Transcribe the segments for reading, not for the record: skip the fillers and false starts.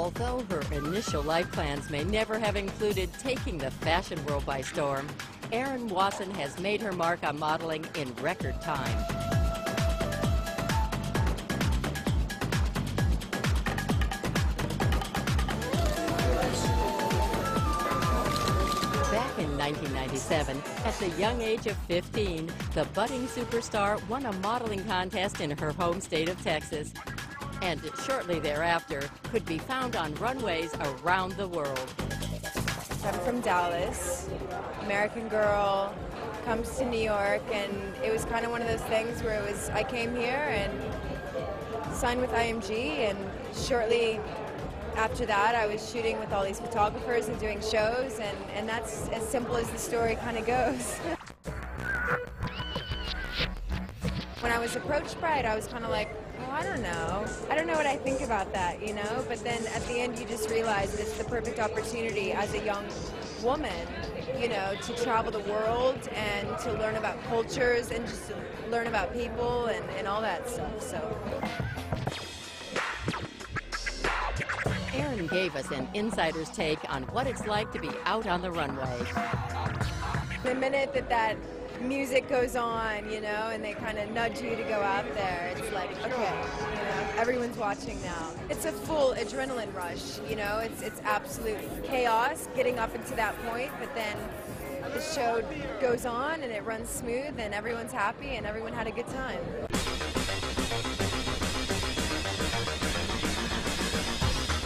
Although her initial life plans may never have included taking the fashion world by storm, Erin Wasson has made her mark on modeling in record time. Back in 1997, at the young age of 15, the budding superstar won a modeling contest in her home state of Texas, and shortly thereafter could be found on runways around the world. I'm from Dallas, American girl, comes to New York, and it was kind of one of those things where I came here and signed with IMG, and shortly after that I was shooting with all these photographers and doing shows, and that's as simple as the story kind of goes. When I was approached by it, I was kind of like, oh, I don't know what I think about that, you know, but then at the end you just realize that it's the perfect opportunity as a young woman, you know, to travel the world and to learn about cultures and just to learn about people and all that stuff, so. Erin gave us an insider's take on what it's like to be out on the runway. The minute that music goes on, you know, and they kind of nudge you to go out there, it's like, okay, you know, everyone's watching now. It's a full adrenaline rush, you know, it's absolute chaos getting up into that point, but then the show goes on and it runs smooth and everyone's happy and everyone had a good time.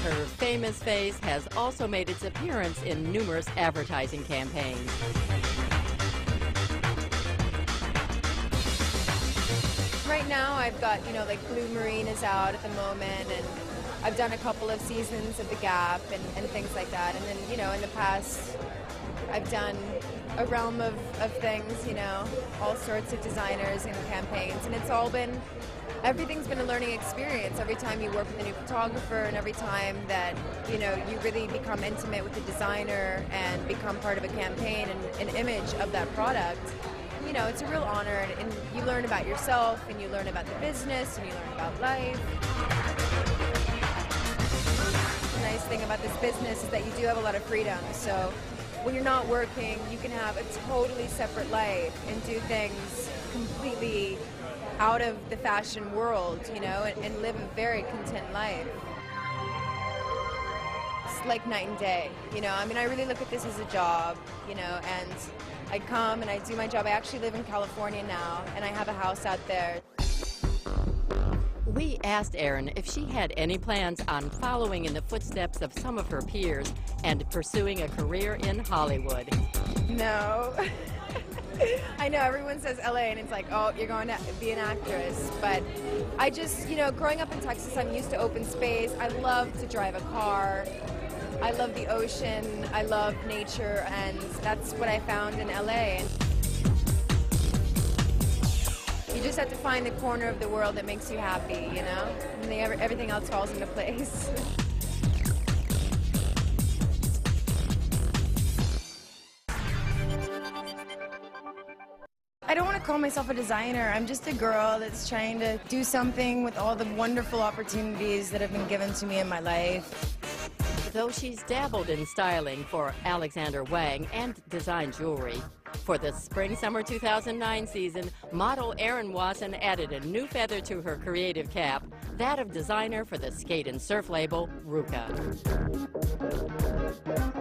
Her famous face has also made its appearance in numerous advertising campaigns. Right now I've got, you know, like Blue Marine is out at the moment, and I've done a couple of seasons of The Gap and things like that. And then, you know, in the past I've done a realm of things, you know, all sorts of designers and campaigns, and everything's been a learning experience. Every time you work with a new photographer and every time that, you know, you really become intimate with the designer and become part of a campaign and an image of that product, you know, it's a real honor, and you learn about yourself and you learn about the business and you learn about life. The nice thing about this business is that you do have a lot of freedom, so when you're not working, you can have a totally separate life and do things completely out of the fashion world, you know, and live a very content life. It's like night and day, you know. I mean, I really look at this as a job, you know, and I come and I do my job. I actually live in California now, and I have a house out there. We asked Erin if she had any plans on following in the footsteps of some of her peers and pursuing a career in Hollywood. No. I know everyone says LA and it's like, oh, you're going to be an actress, but I just, you know, growing up in Texas, I'm used to open space. I love to drive a car. I love the ocean. I love nature, and that's what I found in LA. You just have to find the corner of the world that makes you happy, you know, and everything else falls into place. I don't want to call myself a designer. I'm just a girl that's trying to do something with all the wonderful opportunities that have been given to me in my life. Though she's dabbled in styling for Alexander Wang and design jewelry, for the Spring-Summer 2009 season, model Erin Wasson added a new feather to her creative cap, that of designer for the skate and surf label, Ruka.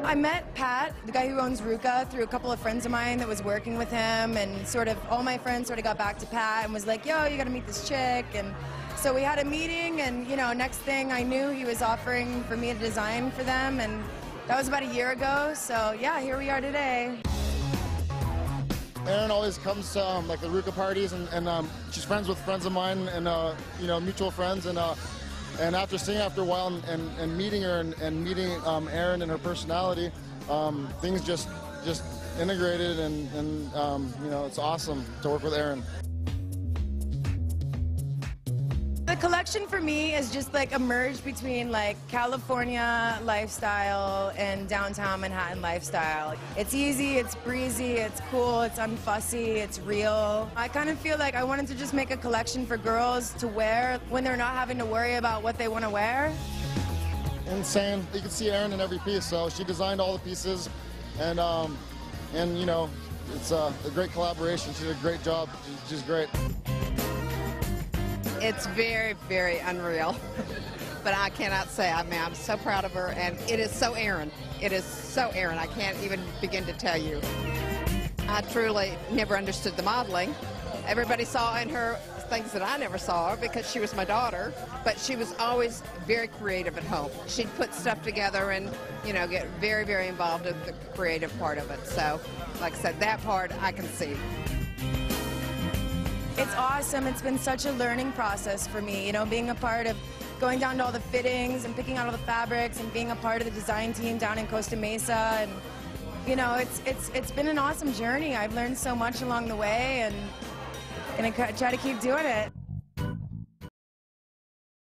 I met Pat, the guy who owns Ruka, through a couple of friends of mine that was working with him, and sort of all my friends sort of got back to Pat and was like, yo, you gotta meet this chick, and so we had a meeting, and, you know, next thing I knew, he was offering for me to design for them, and that was about a year ago, so yeah, here we are today. Erin always comes to like the Ruka parties, and she's friends with friends of mine and you know, mutual friends, and after seeing her after a while and meeting her and meeting Erin and her personality, things just integrated, and you know, it's awesome to work with Erin. The collection for me is just like a merge between like California lifestyle and downtown Manhattan lifestyle. It's easy, it's breezy, it's cool, it's unfussy, it's real. I kind of feel like I wanted to just make a collection for girls to wear when they're not having to worry about what they want to wear. insane. You can see Erin in every piece, so she designed all the pieces, and you know, it's a great collaboration. She did a great job. She's great. It's very, very unreal, but I cannot say. I mean, I'm so proud of her, and it is so Erin. It is so Erin. I can't even begin to tell you. I truly never understood the modeling. Everybody saw in her things that I never saw because she was my daughter, but she was always very creative at home. She'd put stuff together and, you know, get very, very involved in the creative part of it. So, like I said, that part I can see. It's awesome. It's been such a learning process for me, you know, being a part of going down to all the fittings and picking out all the fabrics and being a part of the design team down in Costa Mesa. And, you know, it's been an awesome journey. I've learned so much along the way, and gonna try to keep doing it.